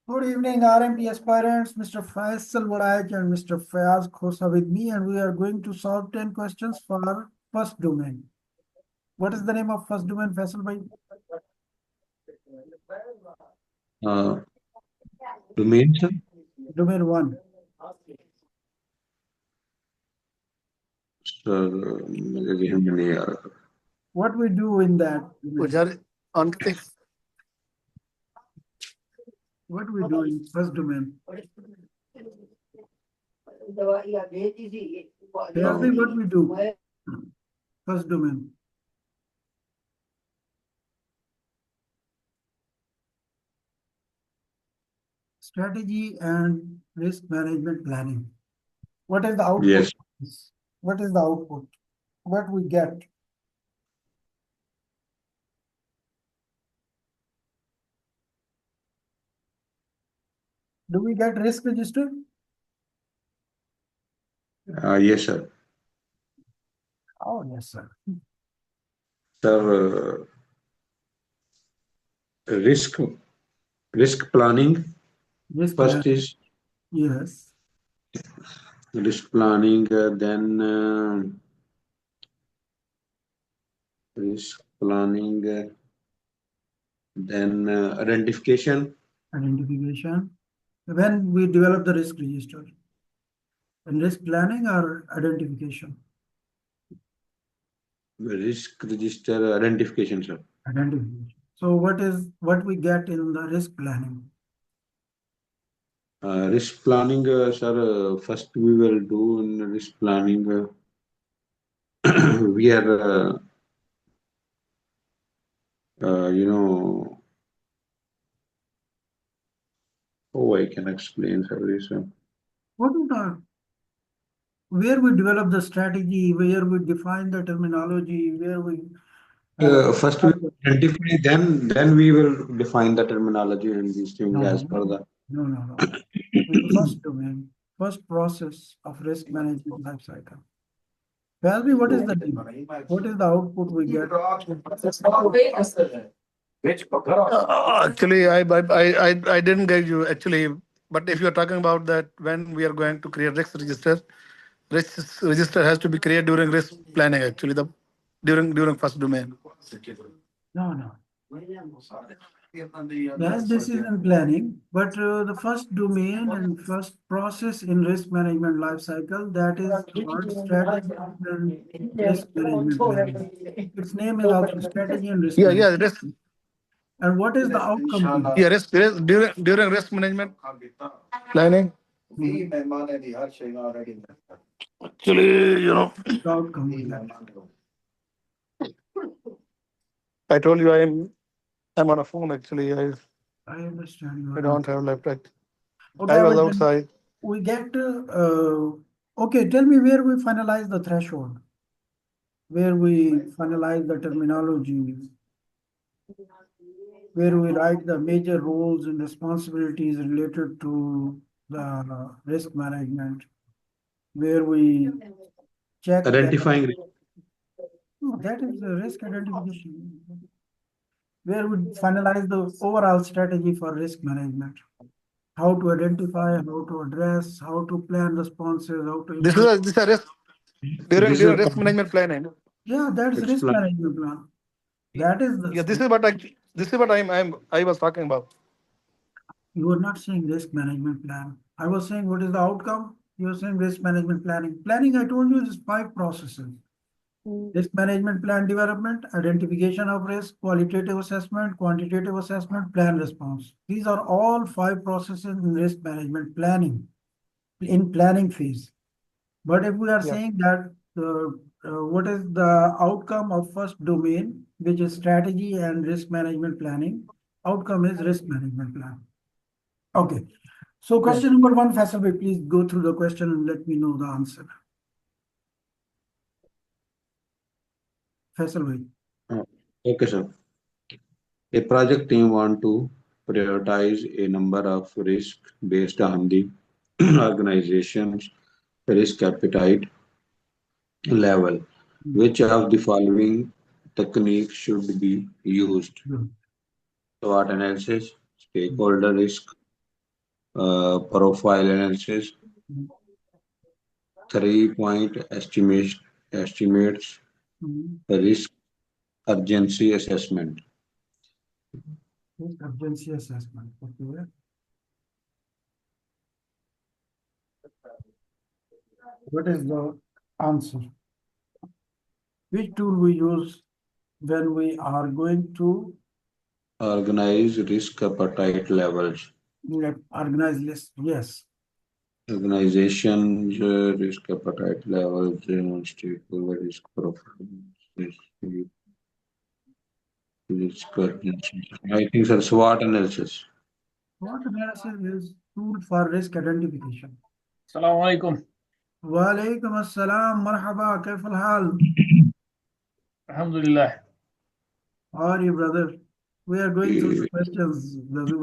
Good evening, RMP aspirants. Mr. Faisal Wadaik and Mr. Fayaz Khosa with me, and we are going to solve 10 questions for our first domain. What is the name of first domain, Faisal bhai? Domain, sir? Domain 1. Sir, मुझे ध्यान में नहीं आ रहा. What we do in that? What we do in first domain? Fayaz bhai, what we do? First domain. Strategy and risk management planning. What is the output? Yes. What is the output? What we get? Do we get risk register? Yes, sir. Oh, yes, sir. Sir, risk planning. Risk First planning. is Yes. risk planning, then risk planning, then identification. Identification. When we develop the risk register. And risk planning or identification? Risk register identification, sir. Identification. So what we get in the risk planning? Risk planning, sir, first we will do in risk planning. We are, I can explain, sir. What is the where we develop the strategy, where we define the terminology, where we First we identify, then we will define the terminology and these things as per the. No. In the first domain, first process of risk management life cycle. Tell me what is the name? What is the output we get? Actually, I didn't get you actually, but if you are talking about that when we are going to create risk register has to be created during risk planning. Actually, the during first domain. No. Yes, this is in planning, but the first domain and first process in risk management life cycle, that is called strategy and risk management planning. Its name is also strategy and risk management. Risk. And what is the outcome? Risk during risk management planning. Actually, The outcome. I told you I'm on a phone. Actually, I understand. I don't have laptop. Okay, I was outside. We get okay. Tell me where we finalize the threshold, where we finalize the terminology, where we write the major roles and responsibilities related to the risk management, where we check Identifying. that is the risk identification, where we finalize the overall strategy for risk management. How to identify, how to address, how to plan responses, how to. This is a risk during risk management planning. Yeah, that's risk management plan. That is the. Yeah, this is what I was talking about. You were not saying risk management plan. I was saying what is the outcome? You were saying risk management planning. Planning, I told you, is 5 processes. Risk management plan development, identification of risk, qualitative assessment, quantitative assessment, plan response. These are all 5 processes in risk management planning, in planning phase. But if we are saying that what is the outcome of first domain, which is strategy and risk management planning, outcome is risk management plan. Okay. So question number 1, Faisal, please go through the question and let me know the answer. Faisal. Okay, sir. A project team want to prioritize a number of risks based on the organization's risk appetite level. Which of the following techniques should be used? SWOT analysis, stakeholder risk profile analysis, Mhm. 3-point estimates, Mhm. risk urgency assessment. Risk urgency assessment. Okay. What is the answer? Which tool we use when we are going to Organize risk appetite levels. organize list? Yes. Organizations risk appetite levels, stakeholder risk profile, risk risk urgency. I think so. SWOT analysis. What analysis is tool for risk identification? السلام عليكم. وعليكم السلام مرحبا كيف الحال? الحمد لله. How are you, brother? We are going through the questions, brother.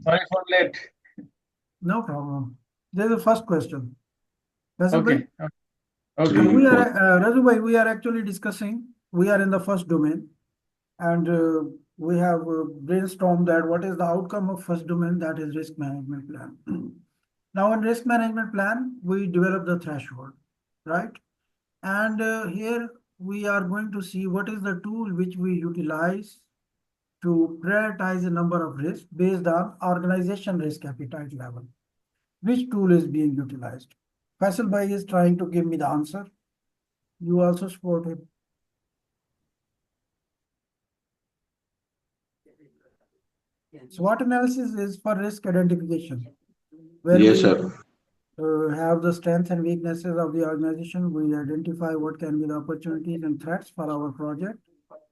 Sorry for late. No problem. There's the first question. Rasul bhai? Okay. Okay. We are, Rasul bhai, we are actually discussing, we are in the first domain, and we have brainstormed that what is the outcome of first domain, that is risk management plan. Now in risk management plan, we develop the threshold, right? And here we are going to see what is the tool which we utilize to prioritize a number of risks based on organization risk appetite level. Which tool is being utilized? Faisal Bhai is trying to give me the answer. You also support him. SWOT analysis is for risk identification, where Yes, we sir. have the strengths and weaknesses of the organization. We identify what can be the opportunities and threats for our project.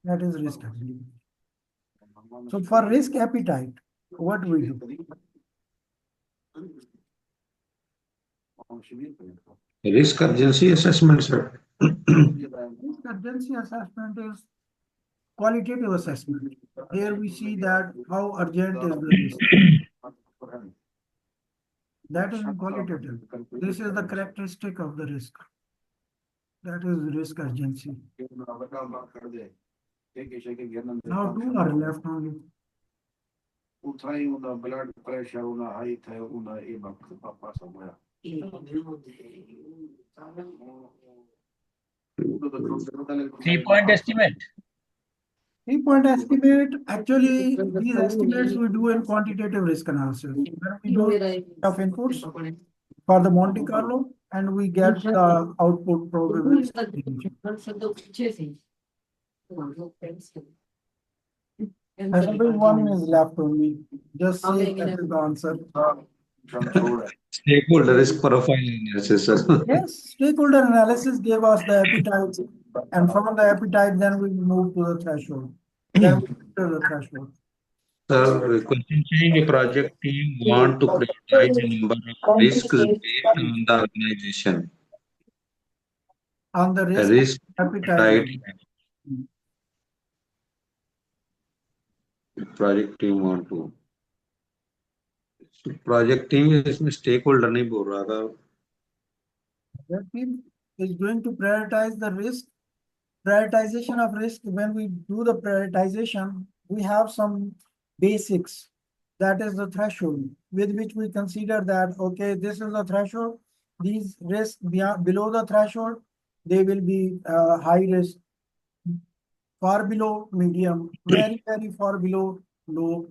That is risk identification. So for risk appetite, what we do? Risk urgency assessment, sir. Risk urgency assessment is qualitative assessment. Here we see that how urgent is the risk. That is qualitative. This is the characteristic of the risk. That is risk urgency. Now two are left only. blood pressure, height, Three-point estimate. 3-point estimate, actually, these estimates we do in quantitative risk analysis. When we do of inputs for the Monte Carlo and we get the output probability. Actually, one is left only. Just say that is the answer. Stakeholder risk profile analysis, sir. Yes, stakeholder analysis gave us the appetite, and from the appetite, then we move to the threshold. Then we enter the threshold. Sir, question saying a project team want to prioritize a number of risks based on the organization. On the A risk risk appetite appetite level. project team want to. Project team इसमें stakeholder नहीं बोल रहा था. That team is going to prioritize the risk. Prioritization of risk, when we do the prioritization, we have some basics. That is the threshold with which we consider that, okay, this is the threshold. These risks below the threshold, they will be high risk. Far below, medium, very, very far below, low.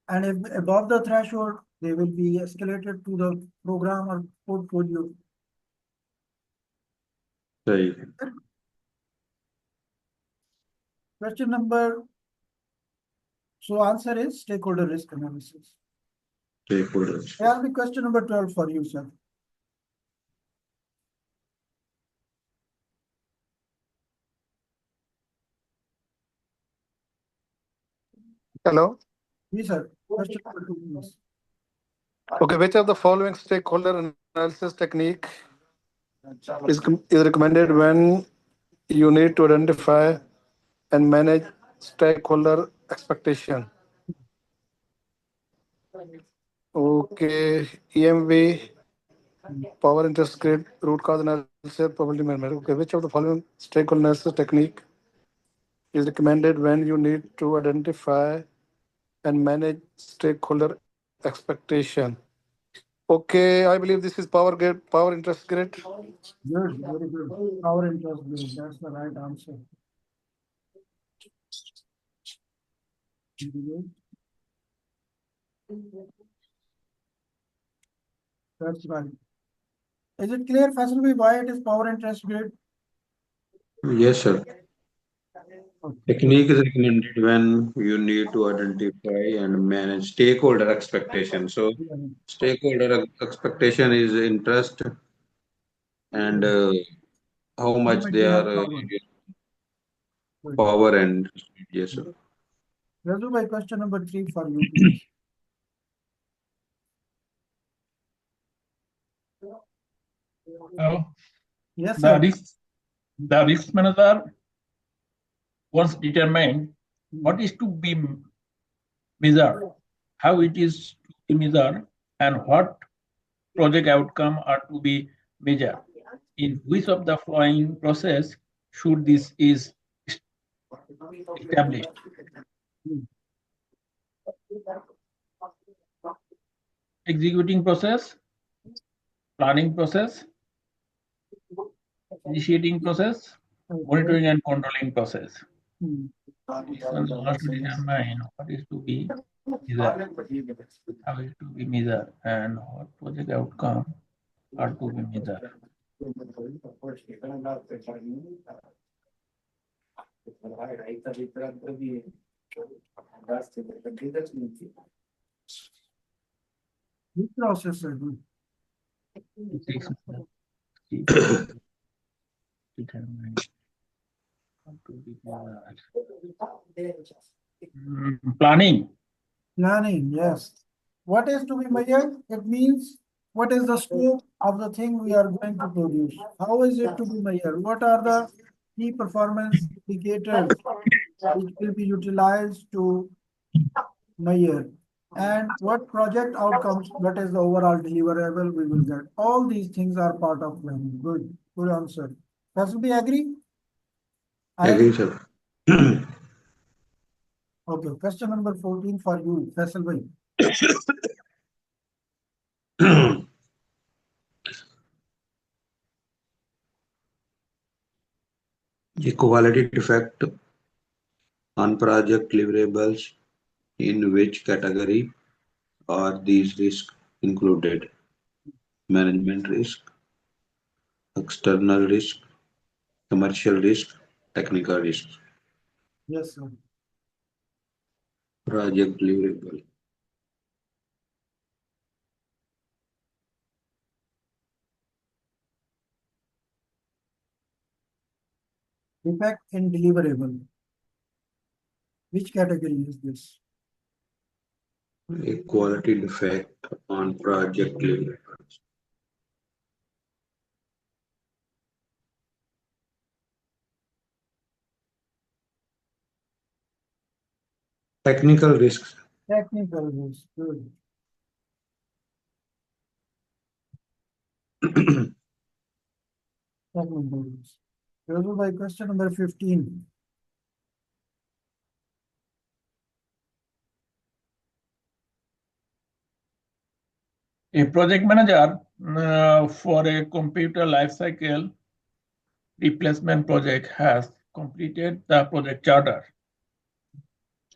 And if above the threshold, they will be escalated to the program or portfolio. सही. Question number, so answer is stakeholder risk analysis. Stakeholders. Yeah, the question number 12 for you, sir. Hello. Yes, sir. Question number 2, please. Okay, which of the following stakeholder analysis technique is recommended when you need to identify and manage stakeholder expectation? Okay, EMV, power interest grid, root cause analysis, probability measurement. Okay, which of the following stakeholder analysis technique is recommended when you need to identify and manage stakeholder expectation. Okay, I believe this is power interest grid. Good, very good. Our interest grid, that's the right answer. That's right. Is it clear, Faisal, why it is power interest grid? Yes, sir. Okay. Technique is recommended when you need to identify and manage stakeholder expectation. So, stakeholder expectation is interest and how How much much they they are have power? Good. power and yes, sir. Razu, by question number 3 for you, please. So Yes, the sir. risk manager once determined what is to be measured, how it is to be measured, and what project outcome are to be measured. In which of the following process should this is established? Executing process, planning process, initiating process, monitoring and controlling process. This one has to determine what is to be measured, how is to be measured, and what project outcome are to be measured. Which process, sir? Six determine what to be measured. Planning. Planning, yes. What is to be measured? It means what is the scope of the thing we are going to produce? How is it to be measured? What are the key performance indicators which will be utilized to measure? And what project outcomes, what is the overall deliverable we will get? All these things are part of planning. Good, good answer. Does we agree? I Agree, sir. Okay, question number 14 for you, Faisal bhai. Equality defect on project deliverables, in which category are these risks included? Management risk, external risk, commercial risk, technical risk. Yes, sir. Project deliverable. Defect in deliverable. Which category is this? Equality defect on project deliverables. Technical risks. Technical risk. Good. Technical risk. Go by question number 15. A project manager for a computer lifecycle replacement project has completed the project charter.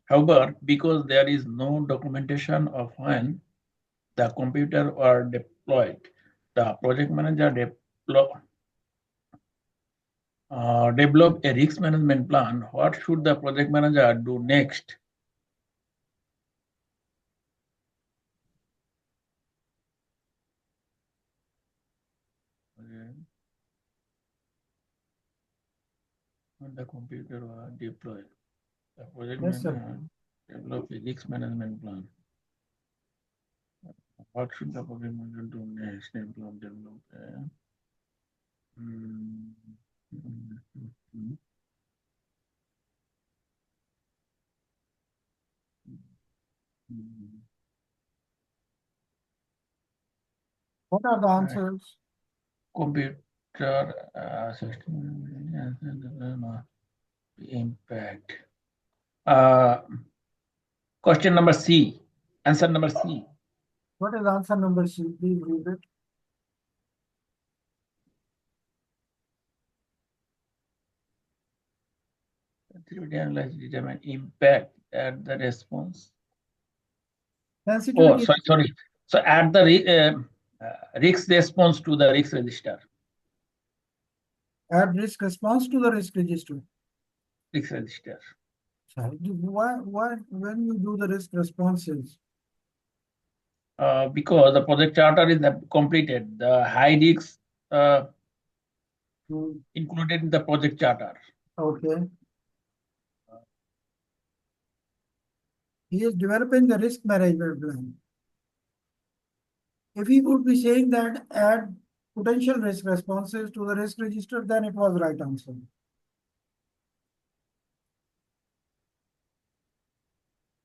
However, because there is no documentation of when the computer were deployed, the project manager develop a risk management plan. What should the project manager do next? When the computer was deployed, the project Yes, sir. manager develop a risk management plan. What should the project manager do next? Develop What are the answers? computer system impact. Question number C. Answer number C. What is answer number C? Please read it. Sensitivity analysis determine impact at the response. Sensitivity. Oh, sorry. So add the risk response to the risk register. Add risk response to the risk register. Risk register. Why when you do the risk responses? Because the project charter is completed. The high risks included in the project charter. Okay. He is developing the risk management plan. If he would be saying that add potential risk responses to the risk register, then it was right answer.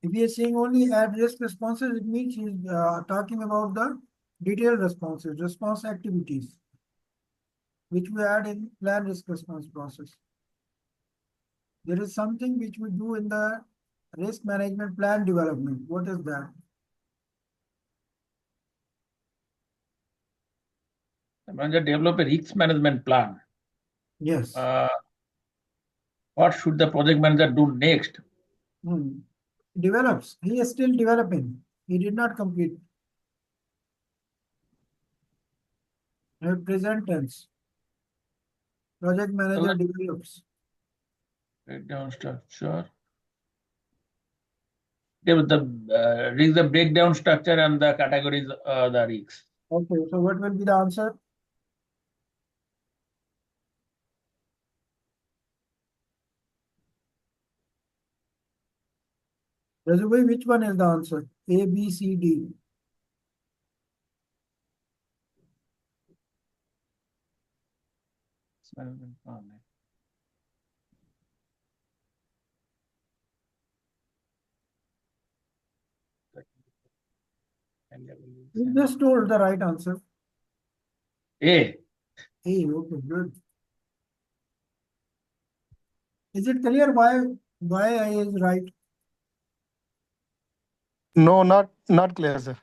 If he is saying only add risk responses, it means he is talking about the detailed responses, response activities, which we add in plan risk response process. There is something which we do in the risk management plan development. What is that? The manager develop a risk management plan. Yes. What should the project manager do next? Develops. He is still developing. He did not complete. Present tense. Project manager develops. Breakdown structure. The breakdown structure and the categories the risks. Okay, so what will be the answer? Resume, which one is the answer? A, B, C, D. You just told the right answer. A. A, okay, good. Is it clear why A is right? No, not clear, sir.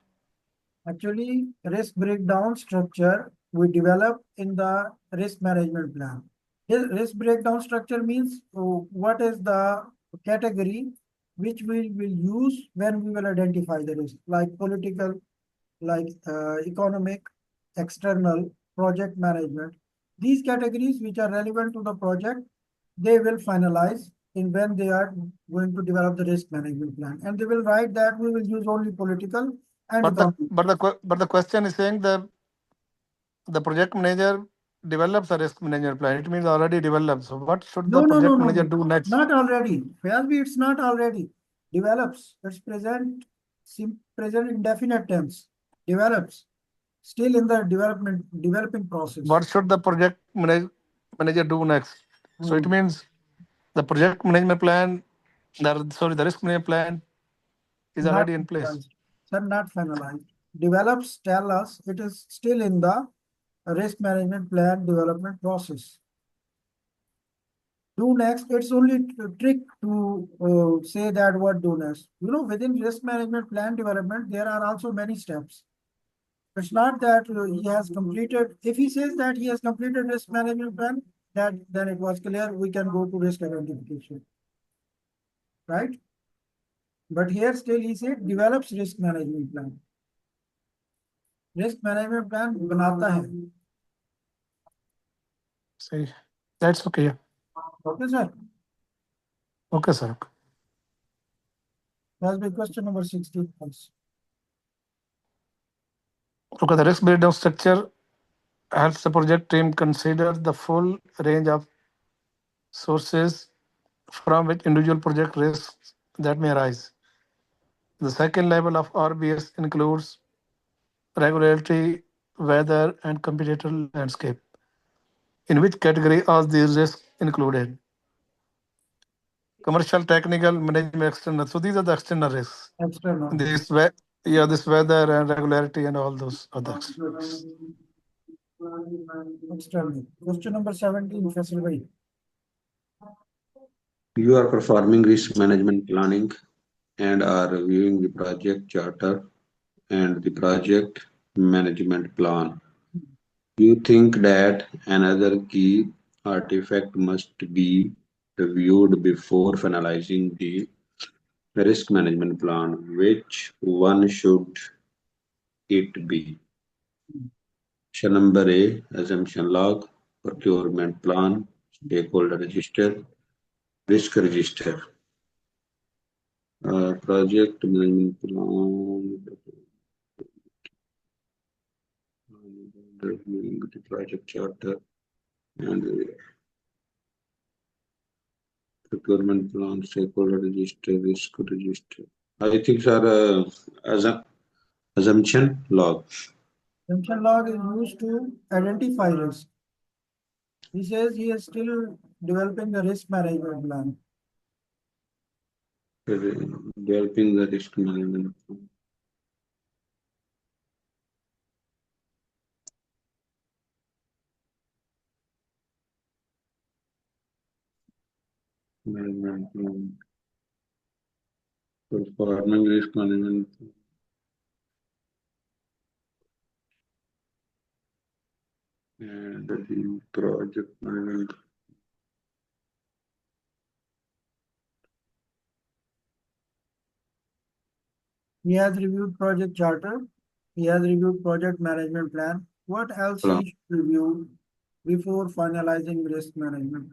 Actually, risk breakdown structure we develop in the risk management plan. Risk breakdown structure means what is the category which we will use when we will identify the risk, like political, like economic, external, project management. These categories which are relevant to the project, they will finalize in when they are going to develop the risk management plan. And they will write that we will use only political and economic. But the question is saying that the project manager develops a risk management plan. It means already developed. So what should the project manager do next? Not already. Fairly, it's not already. Develops. It's present indefinite tense. Develops. Still in the developing process. What should the project manager do next? So it means the project management plan, the risk management plan is already in place. Sir, not finalized. Develops tell us it is still in the risk management plan development process. Do next, it's only a trick to say that what do next. You know, within risk management plan development, there are also many steps. It's not that he has completed, if he says that he has completed risk management plan, then it was clear we can go to risk identification. Right? But here still he said develops risk management plan. Risk management plan बनाता है. See, that's okay. Okay, sir. Okay, sir. That's the question number 16. Okay, the risk breakdown structure helps the project team consider the full range of sources from which individual project risks that may arise. The second level of RBS includes regulatory, weather, and competitor landscape. In which category are these risks included? Commercial, technical, management, external. So these are the external risks. External. This weather and regularity and all those other risks. External. Question number 17, Faisal Bhai. You are performing risk management planning and are reviewing the project charter and the project management plan. You think that another key artifact must be reviewed before finalizing the risk management plan. Which one should it be? Option number A, assumption log, procurement plan, stakeholder register, risk register. Project management plan, reviewing the project charter, and procurement plan, stakeholder register, risk register. I think, sir, assumption log. Assumption log is used to identify risk. He says he is still developing the risk management plan. Developing the risk management plan. Management plan. Performing risk management plan. And the project management. He has reviewed project charter. He has reviewed project management plan. What else Plan. he should review before finalizing risk management?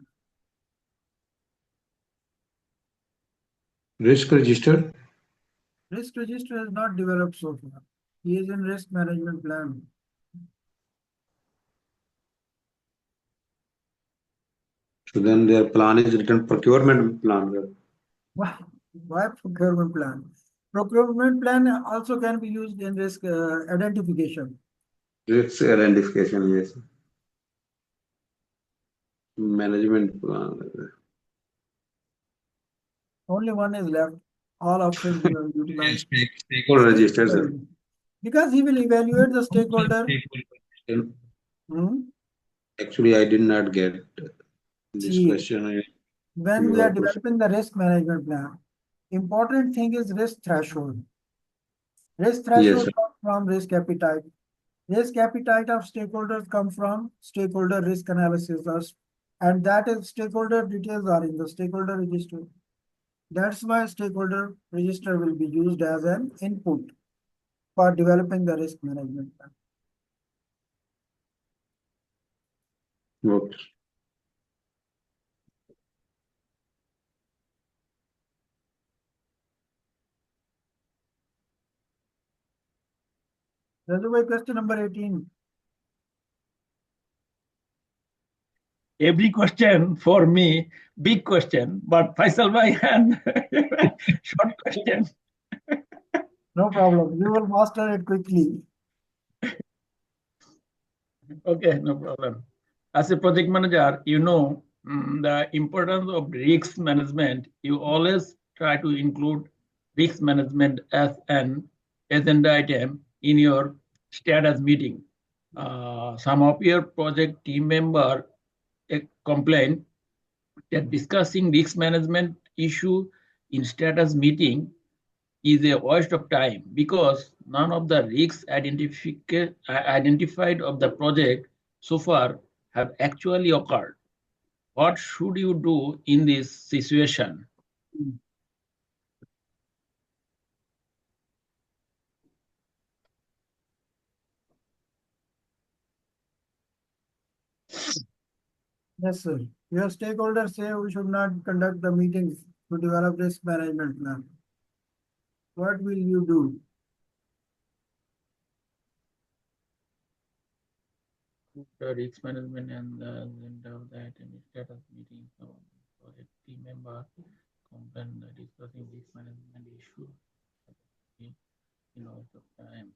Risk register. Risk register is not developed so far. He is in risk management plan. So then their plan is written procurement plan. Why procurement plan? Procurement plan also can be used in risk identification. Risk identification, yes. Management plan. Only one is left. All options were utilized. Stakeholder register, sir. Because he will evaluate the stakeholder. Actually, I did not get this See, question. when we are developing the risk management plan, important thing is risk threshold. Risk threshold comes from risk appetite. Risk appetite of stakeholders come from stakeholder risk analysis, and that is stakeholder details are in the stakeholder register. That's why stakeholder register will be used as an input for developing the risk management plan. Okay. That's why question number 18. Every question for me, big question, but Faisal bhai and short question. No problem. You will master it quickly. Okay, no problem. As a project manager, you know the importance of risk management. You always try to include risk management as an agenda item in your status meeting. Some of your project team member complain that discussing risk management issue in status meeting is a waste of time because none of the risks identified of the project so far have actually occurred. What should you do in this situation? Yes, sir. Your stakeholders say we should not conduct the meetings to develop risk management plan. What will you do? The risk management and the agenda of that and status meeting. So, project team member complain discussing risk management issue. You know, of time.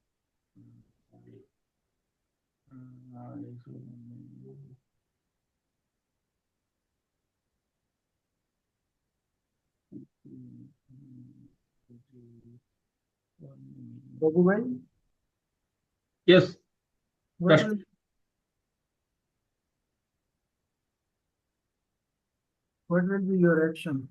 Babu bhai, Yes. what will be your action?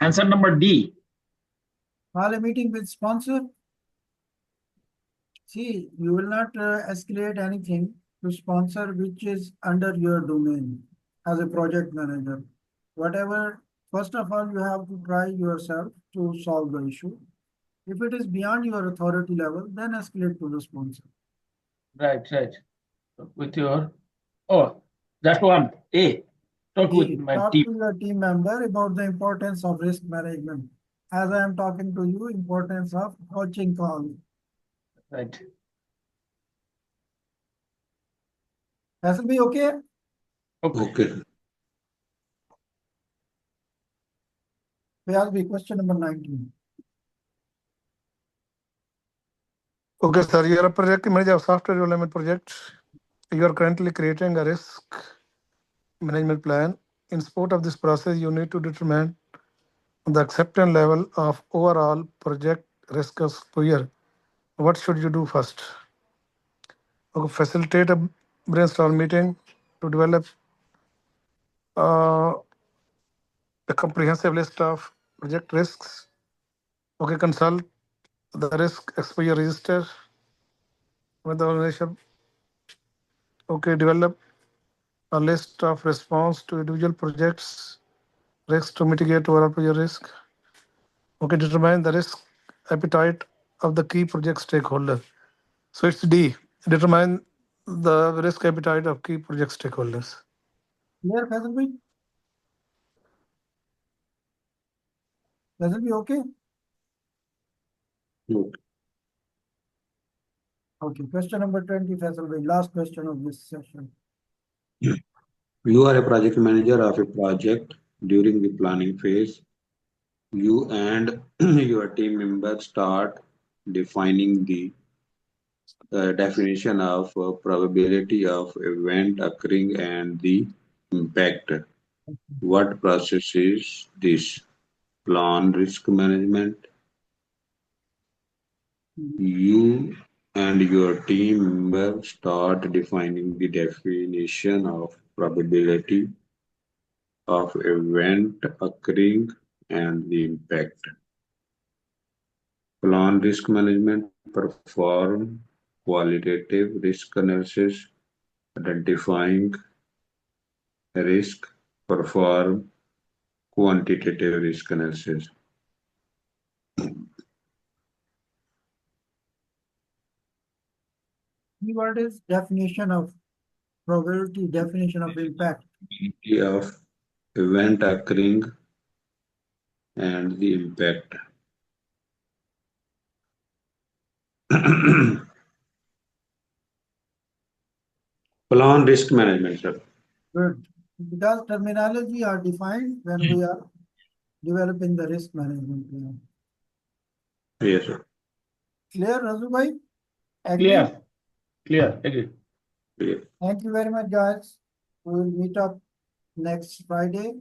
Answer number D. Call a meeting with sponsor. See, you will not escalate anything to sponsor which is under your domain as a project manager. Whatever, first of all, you have to try yourself to solve the issue. If it is beyond your authority level, then escalate to the sponsor. Right. With your, oh, that one, A. Talk with my Talk team. to your team member about the importance of risk management. As I am talking to you, importance of coaching call. Right. That will be okay? Okay. We have the question number 19. Okay, sir, you are a project manager of software development project. You are currently creating a risk management plan. In support of this process, you need to determine the acceptance level of overall project risk exposure. What should you do first? Okay, facilitate a brainstorm meeting to develop a comprehensive list of project risks. Okay, consult the risk exposure register with the organization. Okay, develop a list of response to individual projects risks to mitigate overall project risk. Okay, determine the risk appetite of the key project stakeholder. So it's D. Determine the risk appetite of key project stakeholders. Clear, Faisal bhai? Faisal bhai, okay? Okay. Okay, question number 20, Faisal bhai, last question of this session. You are a project manager of a project. During the planning phase, you and your team members start defining the definition of probability of event occurring and the impact. What process is this? Plan risk management. You and your team members start defining the definition of probability of event occurring and the impact. Plan risk management, perform qualitative risk analysis, identifying risk, perform quantitative risk analysis. Keyword is definition of probability, definition of impact. Of event occurring and the impact. Plan risk management, sir. Good. Because terminology are defined when we are developing the risk management plan. Yes, sir. Clear, Razu bhai? Agree? Clear. Agree. Clear. Thank you very much, guys. We will meet up next Friday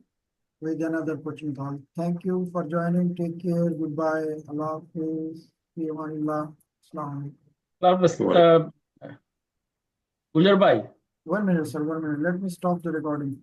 with another coaching call. Thank you for joining. Take care. Goodbye. Allah Hafiz. Fi amanillah. Assalamu alaikum. Gujar bhai. 1 minute, sir. 1 minute. Let me stop the recording.